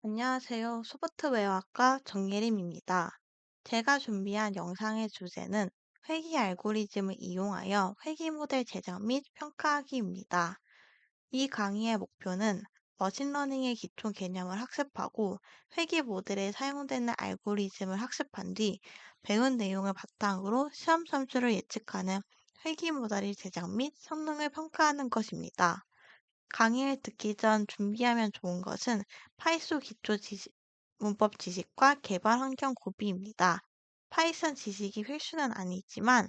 안녕하세요. 소프트웨어학과 정예림입니다. 제가 준비한 영상의 주제는 회귀 알고리즘을 이용하여 회귀 모델 제작 및 평가하기입니다. 이 강의의 목표는 머신러닝의 기초 개념을 학습하고 회귀 모델에 사용되는 알고리즘을 학습한 뒤 배운 내용을 바탕으로 시험 점수를 예측하는 회귀 모델의 제작 및 성능을 평가하는 것입니다. 강의를 듣기 전 준비하면 좋은 것은 파이썬 기초 지식, 문법 지식과 개발 환경 구비입니다. 파이썬 지식이 필수는 아니지만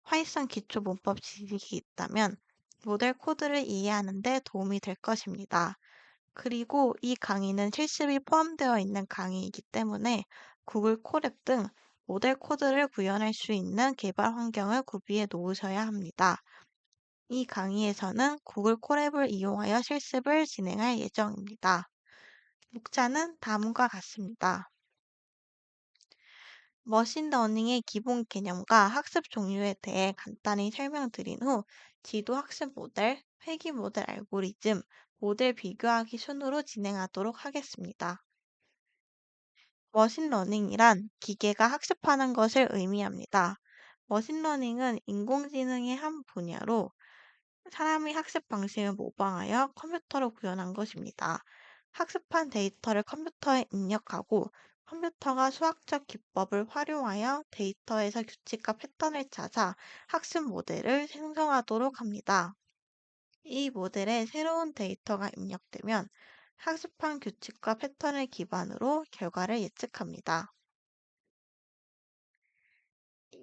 파이썬 기초 문법 지식이 있다면 모델 코드를 이해하는 데 도움이 될 것입니다. 그리고 이 강의는 실습이 포함되어 있는 강의이기 때문에 구글 콜앱 등 모델 코드를 구현할 수 있는 개발 환경을 구비해 놓으셔야 합니다. 이 강의에서는 구글 콜앱을 이용하여 실습을 진행할 예정입니다. 목차는 다음과 같습니다. 머신러닝의 기본 개념과 학습 종류에 대해 간단히 설명드린 후 지도 학습 모델, 회귀 모델 알고리즘, 모델 비교하기 순으로 진행하도록 하겠습니다. 머신러닝이란 기계가 학습하는 것을 의미합니다. 머신러닝은 인공지능의 한 분야로 사람의 학습 방식을 모방하여 컴퓨터로 구현한 것입니다. 학습한 데이터를 컴퓨터에 입력하고 컴퓨터가 수학적 기법을 활용하여 데이터에서 규칙과 패턴을 찾아 학습 모델을 생성하도록 합니다. 이 모델에 새로운 데이터가 입력되면 학습한 규칙과 패턴을 기반으로 결과를 예측합니다.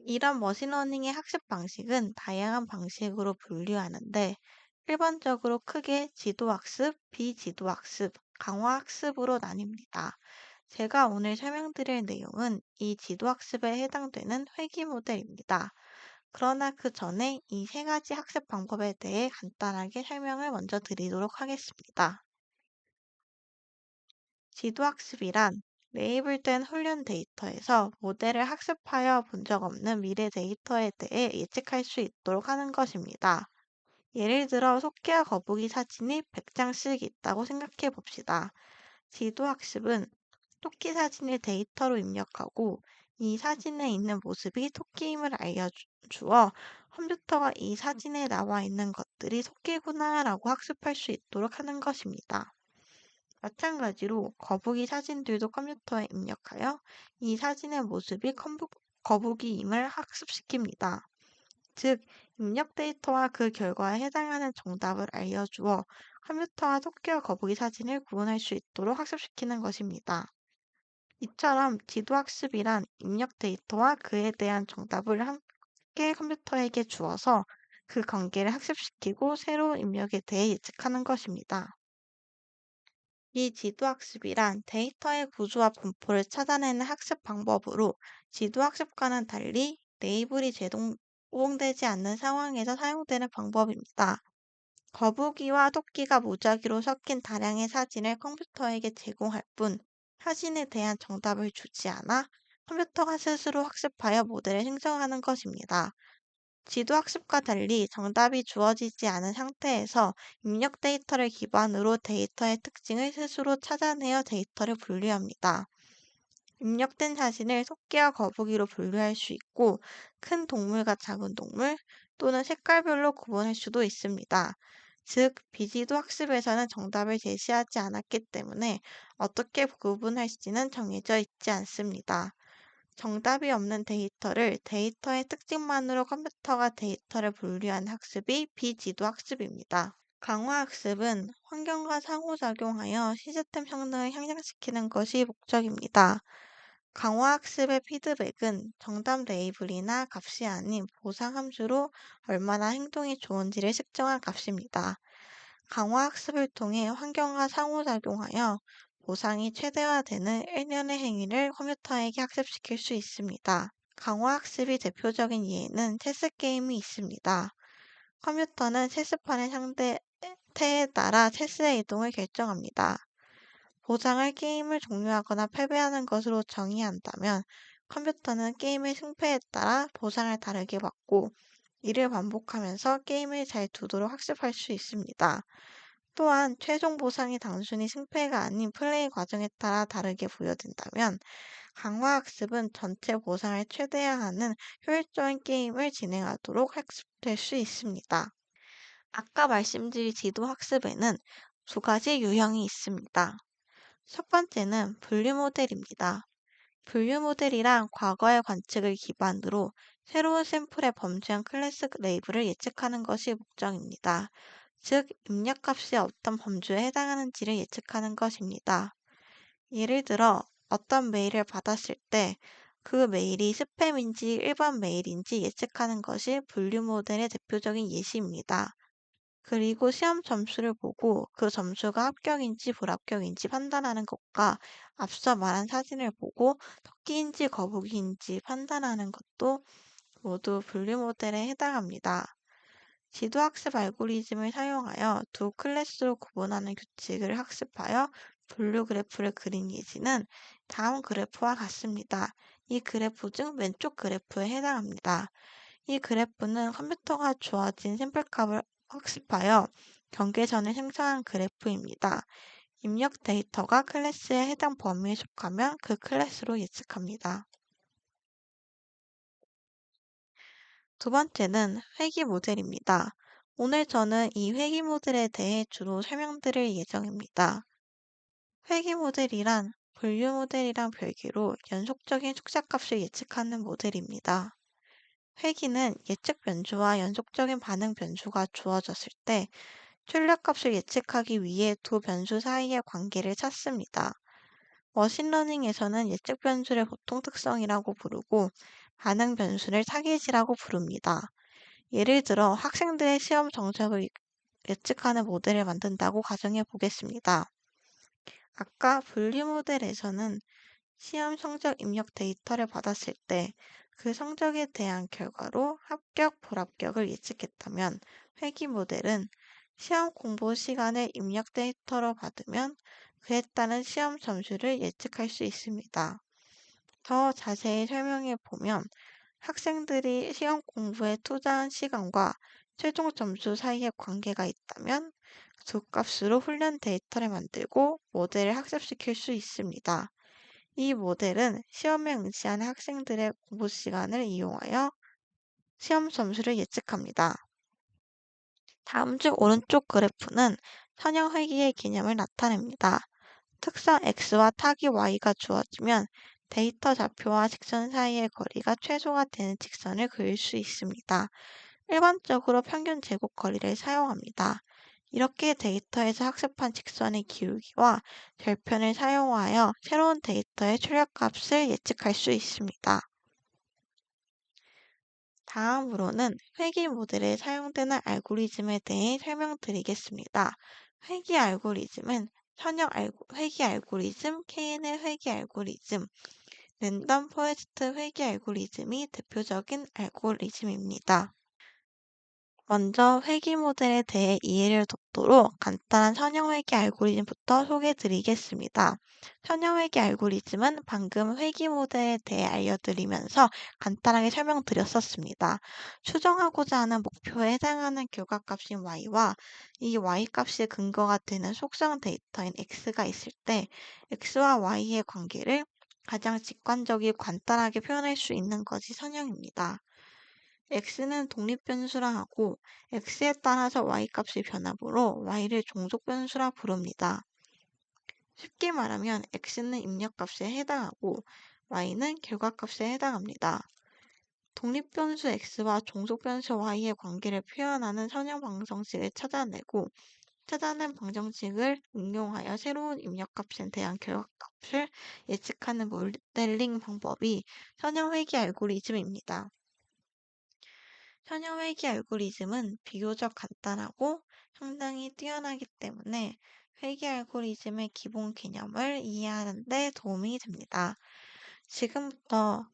이런 머신러닝의 학습 방식은 다양한 방식으로 분류하는데 일반적으로 크게 지도학습, 비지도학습, 강화학습으로 나뉩니다. 제가 오늘 설명드릴 내용은 이 지도학습에 해당되는 회귀 모델입니다. 그러나 그 전에 이 세 가지 학습 방법에 대해 간단하게 설명을 먼저 드리도록 하겠습니다. 지도학습이란 레이블된 훈련 데이터에서 모델을 학습하여 본 적 없는 미래 데이터에 대해 예측할 수 있도록 하는 것입니다. 예를 들어 토끼와 거북이 사진이 100장씩 있다고 생각해 봅시다. 지도학습은 토끼 사진을 데이터로 입력하고 이 사진에 있는 모습이 토끼임을 알려주어 컴퓨터가 이 사진에 나와 있는 것들이 토끼구나라고 학습할 수 있도록 하는 것입니다. 마찬가지로 거북이 사진들도 컴퓨터에 입력하여 이 사진의 모습이 거북이임을 학습시킵니다. 즉, 입력 데이터와 그 결과에 해당하는 정답을 알려주어 컴퓨터와 토끼와 거북이 사진을 구분할 수 있도록 학습시키는 것입니다. 이처럼 지도학습이란 입력 데이터와 그에 대한 정답을 함께 컴퓨터에게 주어서 그 관계를 학습시키고 새로운 입력에 대해 예측하는 것입니다. 이 지도학습이란 데이터의 구조와 분포를 찾아내는 학습 방법으로 지도학습과는 달리 레이블이 제공되지 않는 상황에서 사용되는 방법입니다. 거북이와 토끼가 무작위로 섞인 다량의 사진을 컴퓨터에게 제공할 뿐 사진에 대한 정답을 주지 않아 컴퓨터가 스스로 학습하여 모델을 생성하는 것입니다. 지도 학습과 달리 정답이 주어지지 않은 상태에서 입력 데이터를 기반으로 데이터의 특징을 스스로 찾아내어 데이터를 분류합니다. 입력된 사진을 토끼와 거북이로 분류할 수 있고 큰 동물과 작은 동물 또는 색깔별로 구분할 수도 있습니다. 즉, 비지도 학습에서는 정답을 제시하지 않았기 때문에 어떻게 구분할지는 정해져 있지 않습니다. 정답이 없는 데이터를 데이터의 특징만으로 컴퓨터가 데이터를 분류한 학습이 비지도 학습입니다. 강화학습은 환경과 상호작용하여 시스템 성능을 향상시키는 것이 목적입니다. 강화학습의 피드백은 정답 레이블이나 값이 아닌 보상 함수로 얼마나 행동이 좋은지를 측정한 값입니다. 강화학습을 통해 환경과 상호작용하여 보상이 최대화되는 일련의 행위를 컴퓨터에게 학습시킬 수 있습니다. 강화학습이 대표적인 예에는 체스 게임이 있습니다. 컴퓨터는 체스판의 상태에 따라 체스의 이동을 결정합니다. 보상을 게임을 종료하거나 패배하는 것으로 정의한다면 컴퓨터는 게임의 승패에 따라 보상을 다르게 받고 이를 반복하면서 게임을 잘 두도록 학습할 수 있습니다. 또한 최종 보상이 단순히 승패가 아닌 플레이 과정에 따라 다르게 부여된다면 강화 학습은 전체 보상을 최대화하는 효율적인 게임을 진행하도록 학습될 수 있습니다. 아까 말씀드린 지도 학습에는 두 가지 유형이 있습니다. 첫 번째는 분류 모델입니다. 분류 모델이란 과거의 관측을 기반으로 새로운 샘플의 범죄한 클래스 레이블을 예측하는 것이 목적입니다. 즉, 입력값이 어떤 범주에 해당하는지를 예측하는 것입니다. 예를 들어, 어떤 메일을 받았을 때 그 메일이 스팸인지 일반 메일인지 예측하는 것이 분류 모델의 대표적인 예시입니다. 그리고 시험 점수를 보고 그 점수가 합격인지 불합격인지 판단하는 것과 앞서 말한 사진을 보고 토끼인지 거북이인지 판단하는 것도 모두 분류 모델에 해당합니다. 지도학습 알고리즘을 사용하여 두 클래스로 구분하는 규칙을 학습하여 분류 그래프를 그린 예시는 다음 그래프와 같습니다. 이 그래프 중 왼쪽 그래프에 해당합니다. 이 그래프는 컴퓨터가 주어진 샘플값을 학습하여 경계선을 생성한 그래프입니다. 입력 데이터가 클래스의 해당 범위에 속하면 그 클래스로 예측합니다. 두 번째는 회귀 모델입니다. 오늘 저는 이 회귀 모델에 대해 주로 설명드릴 예정입니다. 회귀 모델이란 분류 모델이랑 별개로 연속적인 숫자값을 예측하는 모델입니다. 회귀는 예측 변수와 연속적인 반응 변수가 주어졌을 때 출력값을 예측하기 위해 두 변수 사이의 관계를 찾습니다. 머신러닝에서는 예측 변수를 보통 특성이라고 부르고 반응 변수를 타깃이라고 부릅니다. 예를 들어 학생들의 시험 정적을 예측하는 모델을 만든다고 가정해 보겠습니다. 아까 분류 모델에서는 시험 성적 입력 데이터를 받았을 때 그 성적에 대한 결과로 합격, 불합격을 예측했다면 회귀 모델은 시험 공부 시간을 입력 데이터로 받으면 그에 따른 시험 점수를 예측할 수 있습니다. 더 자세히 설명해 보면 학생들이 시험 공부에 투자한 시간과 최종 점수 사이에 관계가 있다면 두 값으로 훈련 데이터를 만들고 모델을 학습시킬 수 있습니다. 이 모델은 시험에 응시하는 학생들의 공부 시간을 이용하여 시험 점수를 예측합니다. 다음 중 오른쪽 그래프는 선형 회귀의 개념을 나타냅니다. 특성 x와 타깃 y가 주어지면 데이터 좌표와 직선 사이의 거리가 최소가 되는 직선을 그릴 수 있습니다. 일반적으로 평균 제곱 거리를 사용합니다. 이렇게 데이터에서 학습한 직선의 기울기와 별편을 사용하여 새로운 데이터의 출력값을 예측할 수 있습니다. 다음으로는 회귀 모델에 사용되는 알고리즘에 대해 설명드리겠습니다. 회귀 알고리즘은 회귀 알고리즘, KNN 회귀 알고리즘, 랜덤 포레스트 회귀 알고리즘이 대표적인 알고리즘입니다. 먼저 회귀 모델에 대해 이해를 돕도록 간단한 선형 회귀 알고리즘부터 소개해 드리겠습니다. 선형 회귀 알고리즘은 방금 회귀 모델에 대해 알려드리면서 간단하게 설명드렸었습니다. 추정하고자 하는 목표에 해당하는 결과값인 y와 이 y값이 근거가 되는 속성 데이터인 x가 있을 때 x와 y의 관계를 가장 직관적이고 간단하게 표현할 수 있는 것이 선형입니다. x는 독립변수라 하고 x에 따라서 y값이 변하므로 y를 종속변수라 부릅니다. 쉽게 말하면 x는 입력값에 해당하고 y는 결과값에 해당합니다. 독립변수 x와 종속변수 y의 관계를 표현하는 선형 방정식을 찾아내고 찾아낸 방정식을 응용하여 새로운 입력값에 대한 결과값을 예측하는 모델링 방법이 선형 회귀 알고리즘입니다. 현형 회귀 알고리즘은 비교적 간단하고 상당히 뛰어나기 때문에 회귀 알고리즘의 기본 개념을 이해하는 데 도움이 됩니다. 지금부터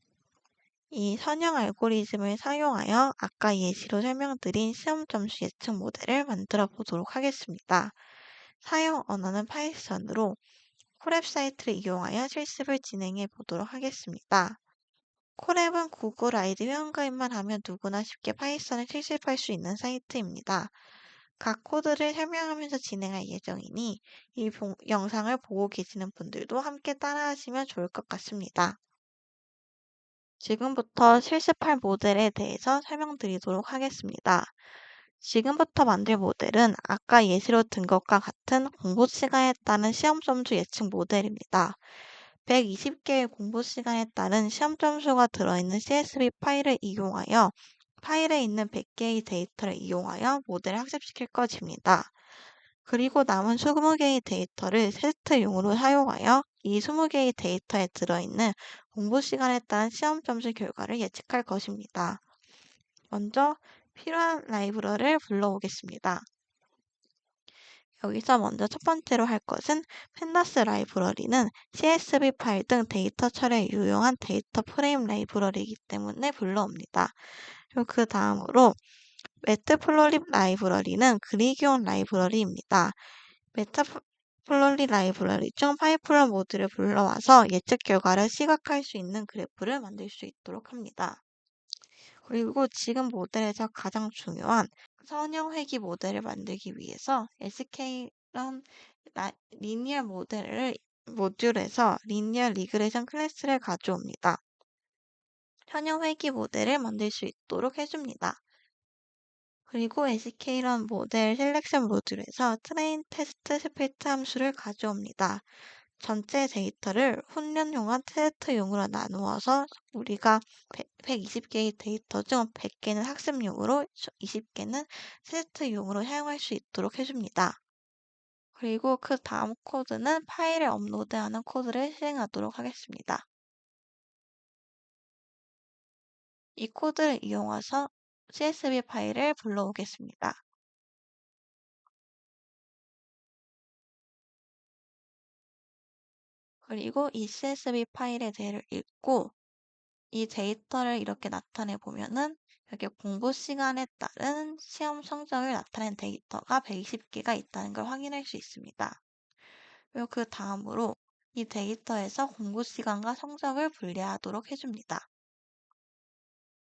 이 선형 알고리즘을 사용하여 아까 예시로 설명드린 시험 점수 예측 모델을 만들어 보도록 하겠습니다. 사용 언어는 파이썬으로 콜앱 사이트를 이용하여 실습을 진행해 보도록 하겠습니다. 콜앱은 구글 아이디 회원가입만 하면 누구나 쉽게 파이썬을 실습할 수 있는 사이트입니다. 각 코드를 설명하면서 진행할 예정이니 영상을 보고 계시는 분들도 함께 따라하시면 좋을 것 같습니다. 지금부터 실습할 모델에 대해서 설명드리도록 하겠습니다. 지금부터 만들 모델은 아까 예시로 든 것과 같은 공부 시간에 따른 시험 점수 예측 모델입니다. 120개의 공부 시간에 따른 시험 점수가 들어있는 CSV 파일을 이용하여 파일에 있는 100개의 데이터를 이용하여 모델을 학습시킬 것입니다. 그리고 남은 20개의 데이터를 테스트용으로 사용하여 이 20개의 데이터에 들어있는 공부 시간에 따른 시험 점수 결과를 예측할 것입니다. 먼저 필요한 라이브러리를 불러오겠습니다. 여기서 먼저 첫 번째로 할 것은 펜다스 라이브러리는 CSV 파일 등 데이터 처리에 유용한 데이터 프레임 라이브러리이기 때문에 불러옵니다. 그리고 그 다음으로 매트플로립 라이브러리는 그리기온 라이브러리입니다. 매트플로립 라이브러리 중 파이플런 모드를 불러와서 예측 결과를 시각화할 수 있는 그래프를 만들 수 있도록 합니다. 그리고 지금 모델에서 가장 중요한 선형 회귀 모델을 만들기 위해서 SK런 리니어 모듈에서 리니어 리그레션 클래스를 가져옵니다. 선형 회귀 모델을 만들 수 있도록 해줍니다. 그리고 sk런 모델 셀렉션 모듈에서 트레인 테스트 스피트 함수를 가져옵니다. 전체 데이터를 훈련용과 테스트용으로 나누어서 우리가 120개의 데이터 중 100개는 학습용으로 20개는 테스트용으로 사용할 수 있도록 해줍니다. 그리고 그 다음 코드는 파일을 업로드하는 코드를 실행하도록 하겠습니다. 이 코드를 이용해서 CSV 파일을 불러오겠습니다. 그리고 이 CSV 파일의 대를 읽고 이 데이터를 이렇게 나타내 보면은 여기 공부 시간에 따른 시험 성적을 나타낸 데이터가 120개가 있다는 걸 확인할 수 있습니다. 그리고 그 다음으로 이 데이터에서 공부 시간과 성적을 분리하도록 해줍니다.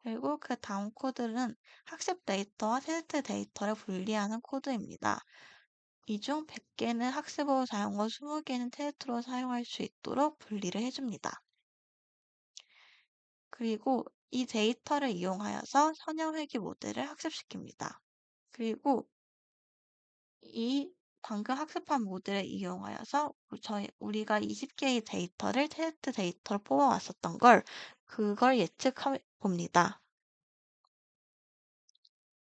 그리고 그 다음 코드는 학습 데이터와 테스트 데이터를 분리하는 코드입니다. 이 중 100개는 학습으로 사용하고 20개는 테스트로 사용할 수 있도록 분리를 해줍니다. 그리고 이 데이터를 이용하여서 선형회귀 모델을 학습시킵니다. 그리고 이 방금 학습한 모델을 이용하여서 우리가 20개의 데이터를 테스트 데이터로 뽑아왔었던 그걸 예측해 봅니다.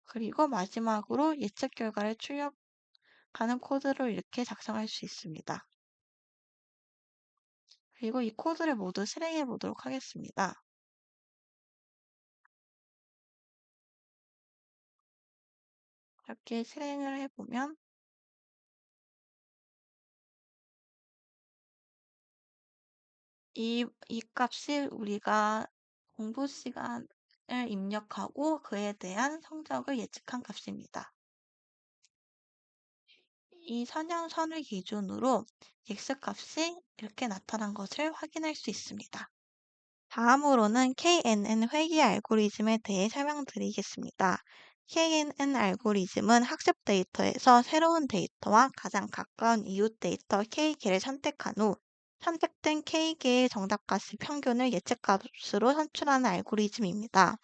그리고 마지막으로 예측 결과를 출력하는 코드를 이렇게 작성할 수 있습니다. 그리고 이 코드를 모두 실행해 보도록 하겠습니다. 이렇게 실행을 해보면 이 값이 우리가 공부 시간을 입력하고 그에 대한 성적을 예측한 값입니다. 이 선형선을 기준으로 x값이 이렇게 나타난 것을 확인할 수 있습니다. 다음으로는 KNN 회귀 알고리즘에 대해 설명드리겠습니다. KNN 알고리즘은 학습 데이터에서 새로운 데이터와 가장 가까운 이웃 데이터 K개를 선택한 후 선택된 K개의 정답값의 평균을 예측값으로 산출하는 알고리즘입니다.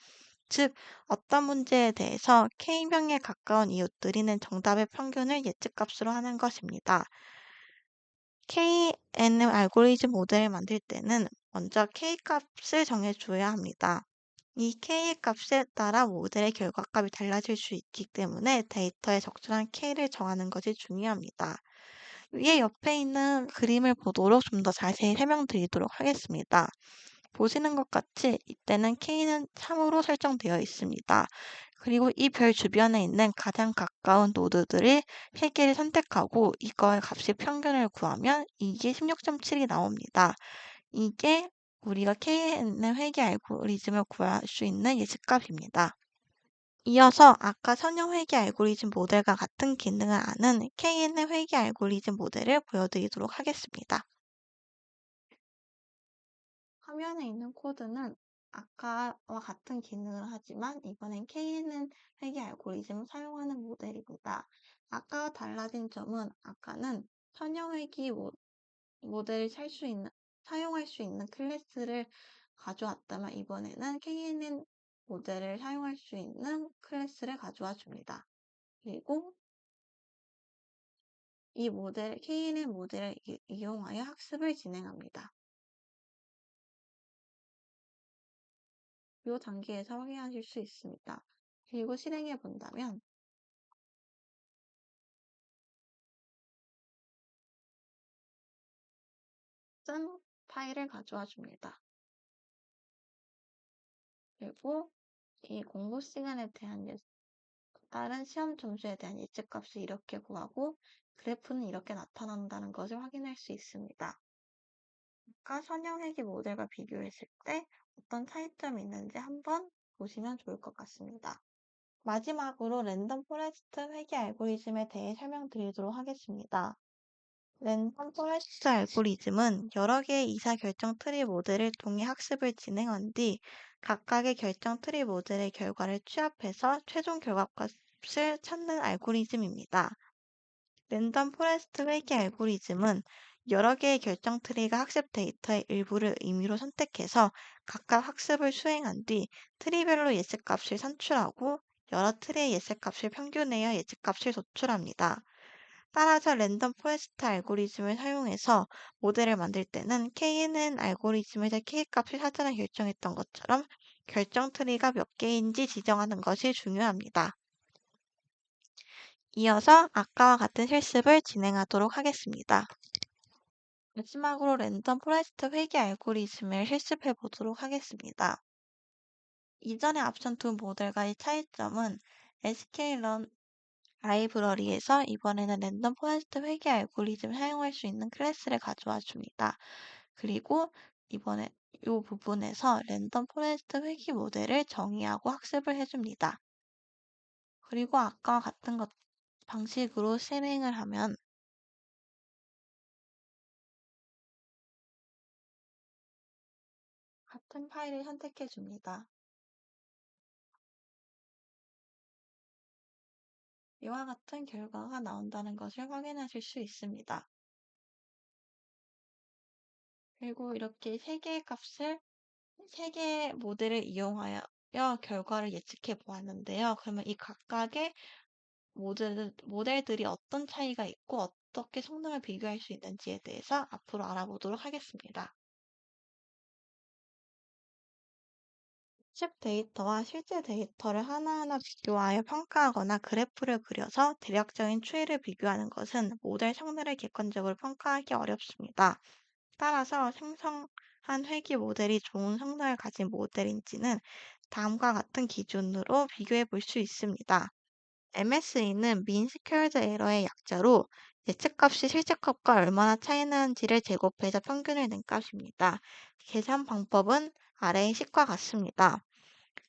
즉, 어떤 문제에 대해서 K명에 가까운 이웃들이 낸 정답의 평균을 예측값으로 하는 것입니다. KNN 알고리즘 모델을 만들 때는 먼저 K값을 정해줘야 합니다. 이 K의 값에 따라 모델의 결과값이 달라질 수 있기 때문에 데이터에 적절한 K를 정하는 것이 중요합니다. 위에 옆에 있는 그림을 보도록 좀 더 자세히 설명드리도록 하겠습니다. 보시는 것 같이 이때는 K는 3으로 설정되어 있습니다. 그리고 이 별 주변에 있는 가장 가까운 노드들을 3개를 선택하고 이거의 값의 평균을 구하면 이게 16.7이 나옵니다. 이게 우리가 KNN 회귀 알고리즘을 구할 수 있는 예측값입니다. 이어서 아까 선형 회귀 알고리즘 모델과 같은 기능을 아는 KNN 회귀 알고리즘 모델을 보여드리도록 하겠습니다. 화면에 있는 코드는 아까와 같은 기능을 하지만 이번엔 KNN 회귀 알고리즘을 사용하는 모델입니다. 아까와 달라진 점은 아까는 선형 회귀 모델을 사용할 수 있는 클래스를 가져왔다면 이번에는 KNN 모델을 사용할 수 있는 클래스를 가져와 줍니다. 그리고 KNN 모델을 이용하여 학습을 진행합니다. 이 단계에서 확인하실 수 있습니다. 그리고 실행해 본다면 짠 파일을 가져와 줍니다. 그리고 이 공부 시간에 대한 다른 시험 점수에 대한 예측값을 이렇게 구하고 그래프는 이렇게 나타난다는 것을 확인할 수 있습니다. 아까 선형 회귀 모델과 비교했을 때 어떤 차이점이 있는지 한번 보시면 좋을 것 같습니다. 마지막으로 랜덤 포레스트 회귀 알고리즘에 대해 설명드리도록 하겠습니다. 랜덤 포레스트 알고리즘은 여러 개의 이사결정 트리 모델을 통해 학습을 진행한 뒤 각각의 결정 트리 모델의 결과를 취합해서 최종 결과값을 찾는 알고리즘입니다. 랜덤 포레스트 회귀 알고리즘은 여러 개의 결정 트리가 학습 데이터의 일부를 임의로 선택해서 각각 학습을 수행한 뒤 트리별로 예측값을 산출하고 여러 트리의 예측값을 평균하여 예측값을 도출합니다. 따라서 랜덤 포레스트 알고리즘을 사용해서 모델을 만들 때는 KNN 알고리즘에서 K값을 사전에 결정했던 것처럼 결정 트리가 몇 개인지 지정하는 것이 중요합니다. 이어서 아까와 같은 실습을 진행하도록 하겠습니다. 마지막으로 랜덤 포레스트 회귀 알고리즘을 실습해 보도록 하겠습니다. 이전에 앞선 두 모델과의 차이점은 sklearn 라이브러리에서 이번에는 랜덤 포레스트 회귀 알고리즘 사용할 수 있는 클래스를 가져와 줍니다. 그리고 이번에 이 부분에서 랜덤 포레스트 회귀 모델을 정의하고 학습을 해줍니다. 그리고 아까와 같은 방식으로 실행을 하면 같은 파일을 선택해 줍니다. 이와 같은 결과가 나온다는 것을 확인하실 수 있습니다. 그리고 이렇게 세 개의 모델을 이용하여 결과를 예측해 보았는데요. 그러면 이 각각의 모델들이 어떤 차이가 있고 어떻게 성능을 비교할 수 있는지에 대해서 앞으로 알아보도록 하겠습니다. 칩 데이터와 실제 데이터를 하나하나 비교하여 평가하거나 그래프를 그려서 대략적인 추이를 비교하는 것은 모델 성능을 객관적으로 평가하기 어렵습니다. 따라서 생성한 회귀 모델이 좋은 성능을 가진 모델인지는 다음과 같은 기준으로 비교해 볼 수 있습니다. MSE는 mean squared error의 약자로 예측값이 실제값과 얼마나 차이 나는지를 제곱해서 평균을 낸 값입니다. 계산 방법은 아래의 식과 같습니다.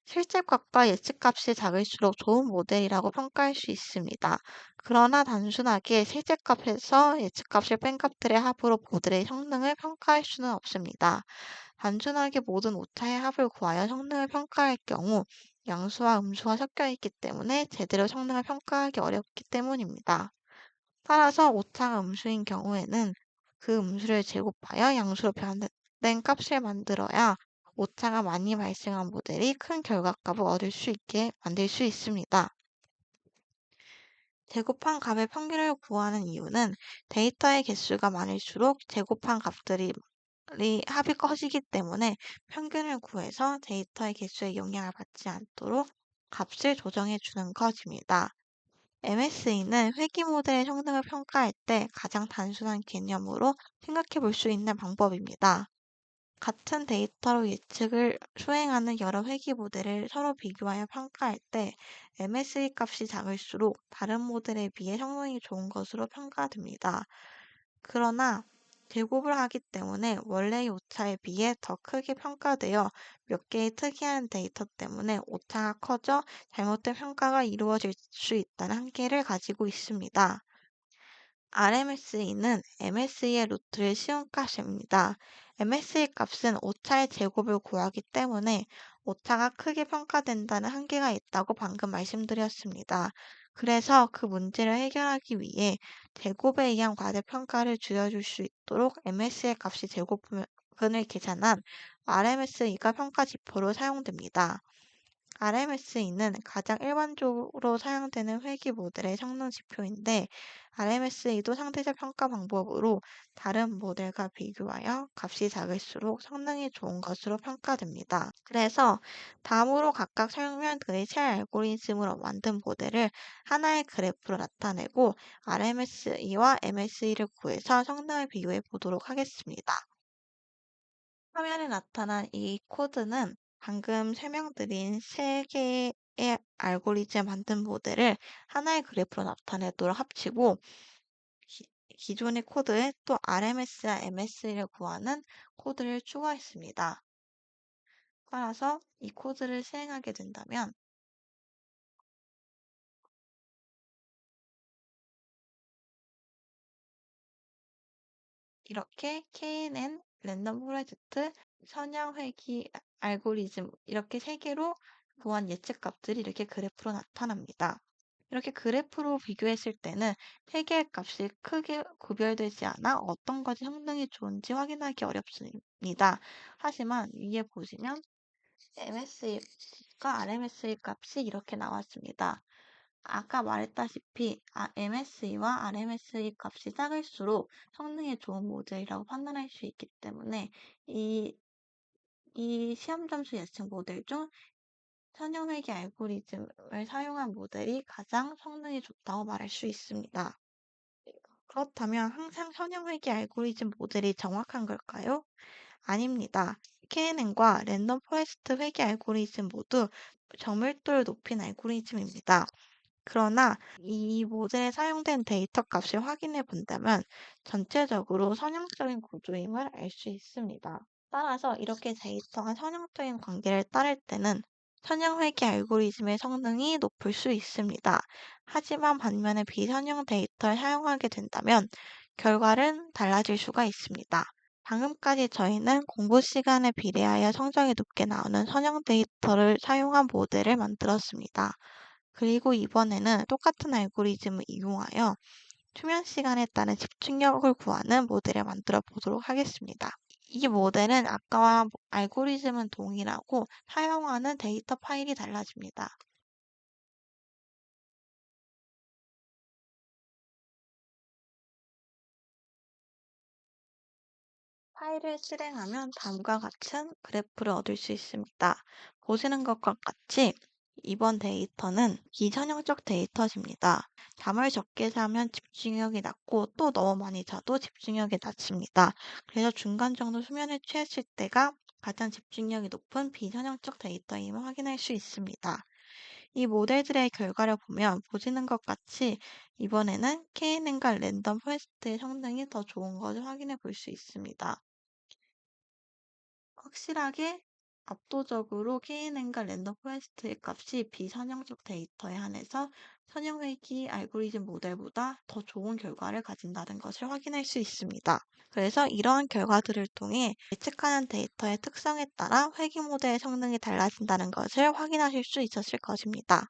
실제값과 예측값이 작을수록 좋은 모델이라고 평가할 수 있습니다. 그러나 단순하게 실제값에서 예측값을 뺀 값들의 합으로 모델의 성능을 평가할 수는 없습니다. 단순하게 모든 오차의 합을 구하여 성능을 평가할 경우 양수와 음수가 섞여 있기 때문에 제대로 성능을 평가하기 어렵기 때문입니다. 따라서 오차가 음수인 경우에는 그 음수를 제곱하여 양수로 변된 값을 만들어야 오차가 많이 발생한 모델이 큰 결과값을 얻을 수 있게 만들 수 있습니다. 제곱한 값의 평균을 구하는 이유는 데이터의 개수가 많을수록 제곱한 값들이 합이 커지기 때문에 평균을 구해서 데이터의 개수에 영향을 받지 않도록 값을 조정해 주는 것입니다. MSE는 회귀 모델의 성능을 평가할 때 가장 단순한 개념으로 생각해 볼 수 있는 방법입니다. 같은 데이터로 예측을 수행하는 여러 회귀 모델을 서로 비교하여 평가할 때 MSE 값이 작을수록 다른 모델에 비해 성능이 좋은 것으로 평가됩니다. 그러나 제곱을 하기 때문에 원래의 오차에 비해 더 크게 평가되어 몇 개의 특이한 데이터 때문에 오차가 커져 잘못된 평가가 이루어질 수 있다는 한계를 가지고 있습니다. RMSE는 MSE의 루트를 씌운 값입니다. MSE 값은 오차의 제곱을 구하기 때문에 오차가 크게 평가된다는 한계가 있다고 방금 말씀드렸습니다. 그래서 그 문제를 해결하기 위해 제곱에 의한 과대평가를 줄여줄 수 있도록 MSE 값이 제곱분을 계산한 RMSE가 평가 지표로 사용됩니다. RMSE는 가장 일반적으로 사용되는 회귀 모델의 성능 지표인데 RMSE도 상대적 평가 방법으로 다른 모델과 비교하여 값이 작을수록 성능이 좋은 것으로 평가됩니다. 그래서 다음으로 각각 설명드릴 세 알고리즘으로 만든 모델을 하나의 그래프로 나타내고 RMSE와 MSE를 구해서 성능을 비교해 보도록 하겠습니다. 화면에 나타난 이 코드는 방금 설명드린 세 개의 알고리즘 만든 모델을 하나의 그래프로 나타내도록 합치고 기존의 코드에 또 RMS와 MS를 구하는 코드를 추가했습니다. 따라서 이 코드를 실행하게 된다면 이렇게 KNN, 랜덤 포레스트, 선형 회귀 알고리즘 이렇게 세 개로 구한 예측 값들이 이렇게 그래프로 나타납니다. 이렇게 그래프로 비교했을 때는 세 개의 값이 크게 구별되지 않아 어떤 것이 성능이 좋은지 확인하기 어렵습니다. 하지만 위에 보시면 MSE과 RMSE 값이 이렇게 나왔습니다. 아까 말했다시피 MSE와 RMSE 값이 작을수록 성능이 좋은 모델이라고 판단할 수 있기 때문에 이, 이 시험 점수 예측 모델 중 선형회귀 알고리즘을 사용한 모델이 가장 성능이 좋다고 말할 수 있습니다. 그렇다면 항상 선형회귀 알고리즘 모델이 정확한 걸까요? 아닙니다. KNN과 랜덤 포레스트 회귀 알고리즘 모두 정밀도를 높인 알고리즘입니다. 그러나 이 모델에 사용된 데이터 값을 확인해 본다면 전체적으로 선형적인 구조임을 알 수 있습니다. 따라서 이렇게 데이터가 선형적인 관계를 따를 때는 선형회귀 알고리즘의 성능이 높을 수 있습니다. 하지만 반면에 비선형 데이터를 사용하게 된다면 결과는 달라질 수가 있습니다. 방금까지 저희는 공부 시간에 비례하여 성적이 높게 나오는 선형 데이터를 사용한 모델을 만들었습니다. 그리고 이번에는 똑같은 알고리즘을 이용하여 수면 시간에 따른 집중력을 구하는 모델을 만들어 보도록 하겠습니다. 이 모델은 아까와 알고리즘은 동일하고 사용하는 데이터 파일이 달라집니다. 파일을 실행하면 다음과 같은 그래프를 얻을 수 있습니다. 보시는 것과 같이 이번 데이터는 비선형적 데이터입니다. 잠을 적게 자면 집중력이 낮고 또 너무 많이 자도 집중력이 낮습니다. 그래서 중간 정도 수면을 취했을 때가 가장 집중력이 높은 비선형적 데이터임을 확인할 수 있습니다. 이 모델들의 결과를 보면 보시는 것 같이 이번에는 KNN과 랜덤 포레스트의 성능이 더 좋은 것을 확인해 볼 수 있습니다. 확실하게 압도적으로 KNN과 랜덤 포레스트의 값이 비선형적 데이터에 한해서 선형회귀 알고리즘 모델보다 더 좋은 결과를 가진다는 것을 확인할 수 있습니다. 그래서 이러한 결과들을 통해 예측하는 데이터의 특성에 따라 회귀 모델의 성능이 달라진다는 것을 확인하실 수 있었을 것입니다.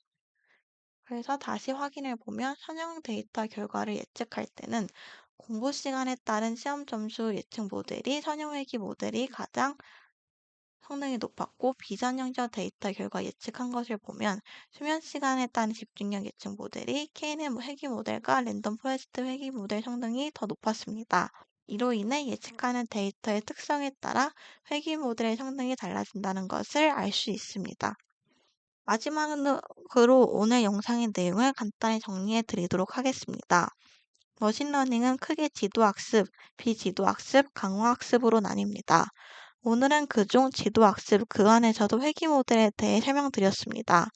그래서 다시 확인해 보면 선형 데이터 결과를 예측할 때는 공부 시간에 따른 시험 점수 예측 모델이 선형회귀 모델이 가장 성능이 높았고 비선형적 데이터 결과 예측한 것을 보면 수면 시간에 따른 집중력 예측 모델이 KNN 회귀 모델과 랜덤 포레스트 회귀 모델 성능이 더 높았습니다. 이로 인해 예측하는 데이터의 특성에 따라 회귀 모델의 성능이 달라진다는 것을 알 수 있습니다. 마지막으로 오늘 영상의 내용을 간단히 정리해 드리도록 하겠습니다. 머신러닝은 크게 지도학습, 비지도학습, 강화학습으로 나뉩니다. 오늘은 그중 지도학습 그 안에서도 회귀 모델에 대해 설명드렸습니다.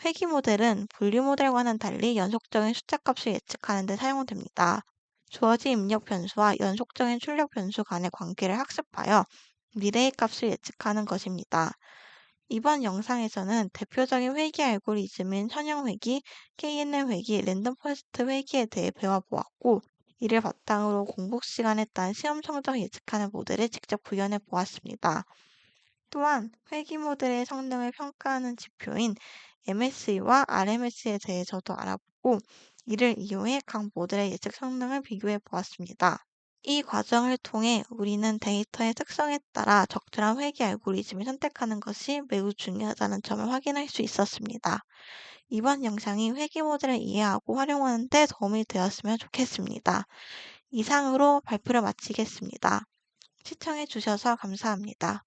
회귀 모델은 분류 모델과는 달리 연속적인 숫자값을 예측하는 데 사용됩니다. 주어진 입력 변수와 연속적인 출력 변수 간의 관계를 학습하여 미래의 값을 예측하는 것입니다. 이번 영상에서는 대표적인 회귀 알고리즘인 선형 회귀, KNN 회귀, 랜덤 포레스트 회귀에 대해 배워보았고, 이를 바탕으로 공복 시간에 따른 시험 성적을 예측하는 모델을 직접 구현해 보았습니다. 또한 회귀 모델의 성능을 평가하는 지표인 MSE와 RMS에 대해서도 알아보고 이를 이용해 각 모델의 예측 성능을 비교해 보았습니다. 이 과정을 통해 우리는 데이터의 특성에 따라 적절한 회귀 알고리즘을 선택하는 것이 매우 중요하다는 점을 확인할 수 있었습니다. 이번 영상이 회귀 모델을 이해하고 활용하는 데 도움이 되었으면 좋겠습니다. 이상으로 발표를 마치겠습니다. 시청해 주셔서 감사합니다.